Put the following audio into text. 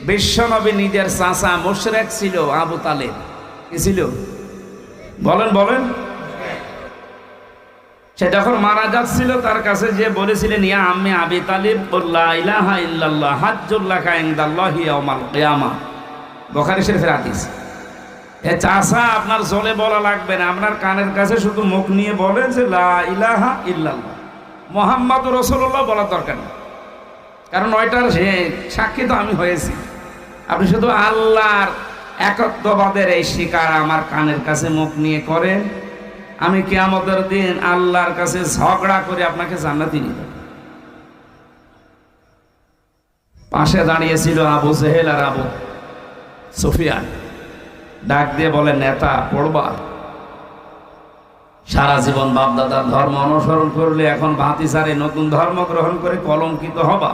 বিশ্বনবী নিজের চাচা মুশরিক ছিল আবু তালেব। কি ছিল? বলেন বলেন। সে যখন মারা যাচ্ছিল তার কাছে যে বলেছিলেন, ইয়া আম্মি আবি তালিব লা ইলাহা ইল্লাল্লাহ হাজ্জুল লাকা ইনদাল্লাহি ইয়াউমাল কিয়ামা। বুখারী শরীফের হাদিস। এ চাচা আপনার জলে বলা লাগবে না, আপনার কানের কাছে শুধু মুখ নিয়ে বলেন যে লা ইলাহা ইল্লাল্লাহ মুহাম্মাদুর রাসূলুল্লাহ বলার দরকার নেই, কারণ ওইটার সাক্ষী তো আমি হয়েছি। আপনি শুধু আল্লাহর একত্ববাদের এই স্বীকার আমার কানের কাছে মুখ নিয়ে করেন, আমি কিয়ামতের দিন আল্লাহর কাছে ঝগড়া করে আপনাকে জান্নাতে নিয়ে যাব। পাশে দাঁড়িয়েছিল আবু জেহেল আর আবু সুফিয়ান। ডাক দিয়ে বলে, নেতা পড়বা? সারা জীবন বাপদাদার ধর্ম অনুসরণ করলে এখন ভাতিসারে নতুন ধর্ম গ্রহণ করে কলঙ্কিত হবা।